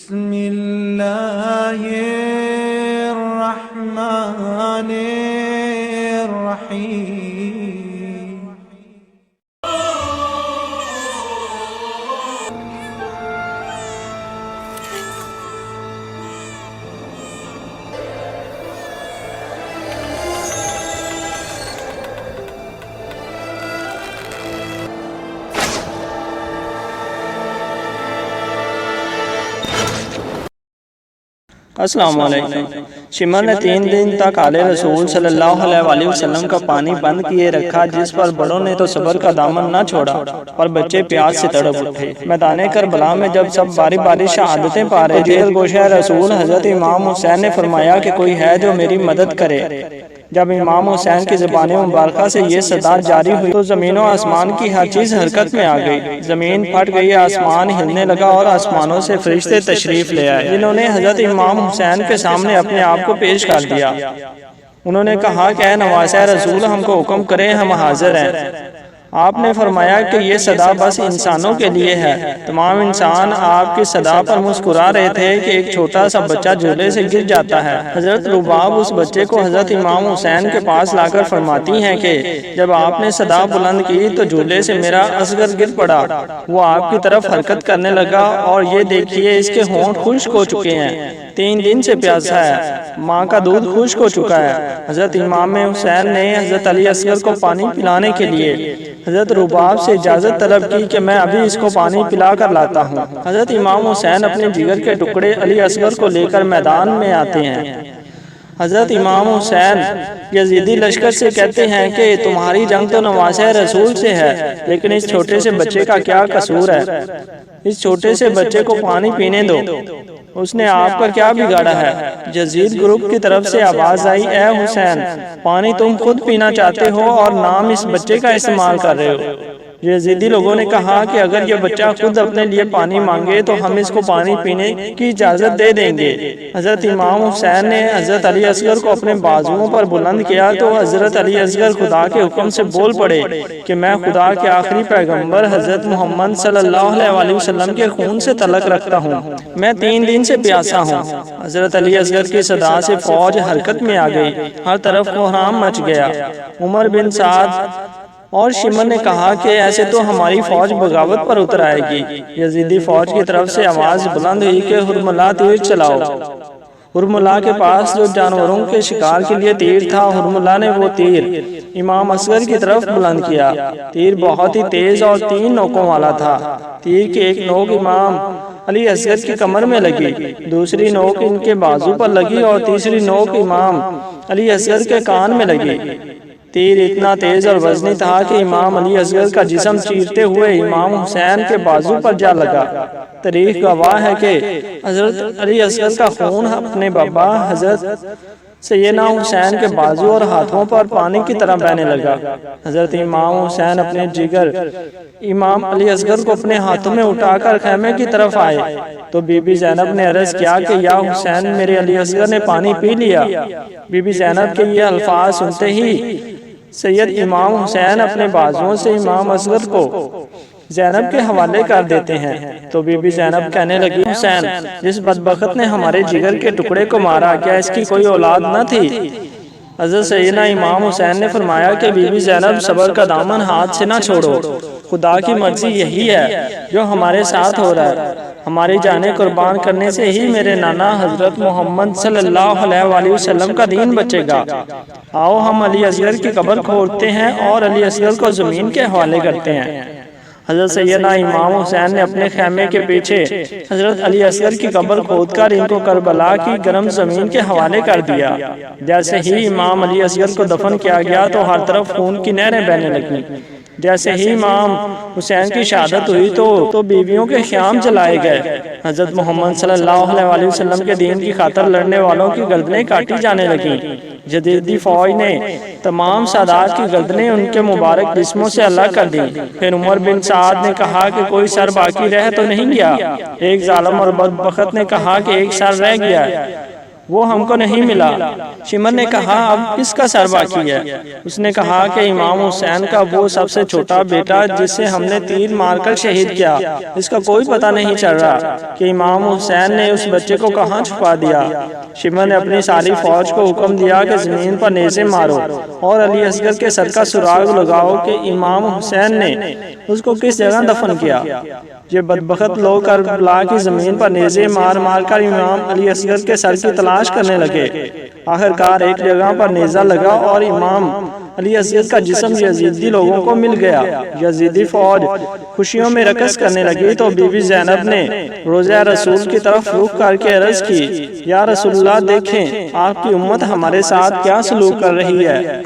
بسم اللہ الرحمن الرحیم۔ السلام علیکم۔ شمر نے 3 دن تک آل رسول صلی اللہ علیہ وسلم کا پانی بند کیے رکھا، جس پر بڑوں نے تو صبر کا دامن نہ چھوڑا اور بچے پیاس سے تڑپ اٹھے۔ میدان کربلا میں جب سب باری باری شہادتیں پا رہے تھے، گوشہ رسول حضرت امام حسین نے فرمایا کہ کوئی ہے جو میری مدد کرے۔ جب امام حسین کی زبان مبارکہ سے یہ صدا جاری ہوئی تو زمین و آسمان کی ہر چیز حرکت میں آ گئی۔ زمین پھٹ گئی، آسمان ہلنے لگا اور آسمانوں سے فرشتے تشریف لے آئے، جنہوں نے حضرت امام حسین کے سامنے اپنے آپ کو پیش کر دیا۔ انہوں نے کہا کہ اے نواسہ رسول، ہم کو حکم کریں، ہم حاضر ہیں۔ آپ نے فرمایا کہ یہ صدا بس انسانوں کے لیے ہے۔ تمام انسان آپ کی صدا پر مسکرا رہے تھے کہ ایک چھوٹا سا بچہ جھولے سے گر جاتا ہے۔ حضرت رباب اس بچے کو حضرت امام حسین کے پاس لا کر فرماتی ہیں کہ جب آپ نے صدا بلند کی تو جھولے سے میرا اصغر گر پڑا، وہ آپ کی طرف حرکت کرنے لگا اور یہ دیکھیے اس کے ہونٹ خشک ہو چکے ہیں، 3 دن سے پیاسا ہے، ماں کا دودھ خشک ہو چکا ہے۔ حضرت امام حسین نے حضرت علی اصغر کو پانی پلانے کے لیے حضرت رباب سے اجازت طلب کی کہ میں ابھی اس کو پانی پلا کر لاتا ہوں۔ حضرت امام حسین اپنے جگر کے ٹکڑے علی اصغر کو لے کر میدان میں آتے ہیں۔ حضرت امام حسین یزیدی لشکر سے کہتے ہیں کہ تمہاری جنگ تو نواسہ رسول سے ہے، لیکن اس چھوٹے سے بچے کا کیا قصور ہے؟ اس چھوٹے سے بچے کو پانی پینے دو، اس نے آپ کا کیا بگاڑا ہے؟ یزید گروپ کی طرف سے آواز آئی، اے حسین، پانی تم خود پینا چاہتے ہو اور نام اس بچے کا استعمال کر رہے ہو۔ یزیدی لوگوں نے کہا کہ اگر یہ بچہ خود اپنے لیے پانی مانگے تو ہم اس کو پانی پینے کی اجازت دے دیں گے۔ حضرت امام حسین نے حضرت علی اصغر کو اپنے بازوؤں پر بلند کیا تو حضرت علی اصغر خدا کے حکم سے بول پڑے کہ میں خدا کے آخری پیغمبر حضرت محمد صلی اللہ علیہ وسلم کے خون سے تعلق رکھتا ہوں، میں 3 دن سے پیاسا ہوں۔ حضرت علی اصغر کی صدا سے فوج حرکت میں آ گئی، ہر طرف کوہرام مچ گیا۔ عمر بن سعد اور شمر نے کہا کہ ایسے تو ہماری فوج بغاوت پر اتر آئے گی۔ یزیدی فوج کی طرف سے آواز بلند ہوئی کہ حرملہ تیر چلاؤ۔ حرملہ کے پاس جو جانوروں کے شکار کے لیے تیر تھا، حرملہ نے وہ تیر امام اصغر کی طرف بلند کیا۔ تیر بہت ہی تیز اور 3 نوکوں والا تھا۔ تیر کی ایک نوک امام علی اصغر کی کمر میں لگی، دوسری نوک ان کے بازو پر لگی اور تیسری نوک امام علی اصغر کے کان میں لگی۔ تیر اتنا تیز اور وزنی تھا کہ امام علی اصغر کا جسم چیرتے ہوئے امام حسین کے بازو پر جا لگا۔ تاریخ گواہ ہے کہ حضرت علی اصغر کا خون اپنے بابا حضرت سیدنا حسین کے بازو اور ہاتھوں پر پانی کی طرح بہنے لگا۔ حضرت امام حسین اپنے جگر امام علی اصغر کو اپنے ہاتھوں میں اٹھا کر خیمے کی طرف آئے تو بی بی زینب نے عرض کیا کہ یا حسین، میرے علی اصغر نے پانی پی لیا۔ بی بی زینب کے یہ الفاظ سنتے ہی سید امام حسین اپنے بازوؤں سے امام اصغر کو زینب کے حوالے کر دیتے ہیں تو بی بی زینب کہنے لگی، حسین، جس بدبخت نے ہمارے جگر کے ٹکڑے کو مارا، کیا اس کی کوئی اولاد نہ تھی؟ حضرت سیدنا امام حسین نے فرمایا کہ بی بی زینب، صبر کا دامن ہاتھ سے نہ چھوڑو، خدا کی مرضی یہی ہے جو ہمارے ساتھ ہو رہا ہے۔ ہماری جانیں قربان کرنے سے ہی میرے نانا حضرت محمد صلی اللہ علیہ وسلم کا دین بچے گا۔ آؤ ہم علی اصغر کی قبر کھودتے ہیں اور علی اصغر کو زمین کے حوالے کرتے ہیں۔ حضرت سیدنا امام حسین نے اپنے خیمے کے پیچھے حضرت علی اصغر کی قبر کھود کر ان کو کربلا کی گرم زمین کے حوالے کر دیا۔ جیسے ہی امام علی اصغر کو دفن کیا گیا تو ہر طرف خون کی نہریں بہنے لگیں۔ جیسے ہی امام حسین کی شہادت ہوئی تو بیویوں کے خیام جلائے گئے۔ حضرت محمد صلی اللہ علیہ وسلم کے دین کی خاطر لڑنے والوں کی گردنیں کاٹی جانے لگیں۔ جدیدی فوج نے تمام سادات کی گردنیں ان کے مبارک جسموں سے الگ کر دیں۔ پھر عمر بن سعد نے کہا کہ کوئی سر باقی رہ تو نہیں گیا؟ ایک ظالم اور بدبخت نے کہا کہ ایک سر رہ گیا ہے۔ وہ ہم کو نہیں ملا۔ شمر نے کہا اب کس کا سر باقی ہے؟ اس نے کہا کہ امام حسین کا وہ سب سے چھوٹا بیٹا جسے ہم نے تیر مار کر شہید کیا۔ اس کا کوئی پتہ نہیں چل رہا کہ امام حسین نے اس بچے کو کہاں چھپا دیا۔ شمر نے اپنی ساری فوج کو حکم دیا کہ زمین پر نیزے مارو اور علی اصغر کے سر کا سراغ لگاؤ کہ امام حسین نے اس کو کس جگہ دفن کیا۔ یہ بدبخت لوگ کربلا کی زمین پر نیزے مار مار کر امام علی اصغر کے سر کی تلاش کرنے لگے۔ آخرکار ایک جگہ پر نیزہ لگا اور امام علی اصغر کا جسم یزیدی لوگوں کو مل گیا۔ یزیدی فوج خوشیوں میں رقص کرنے لگی تو بی بی زینب نے روضہ رسول کی طرف رخ کر کے عرض کی، یا رسول اللہ دیکھیں آپ کی امت ہمارے ساتھ کیا سلوک کر رہی ہے۔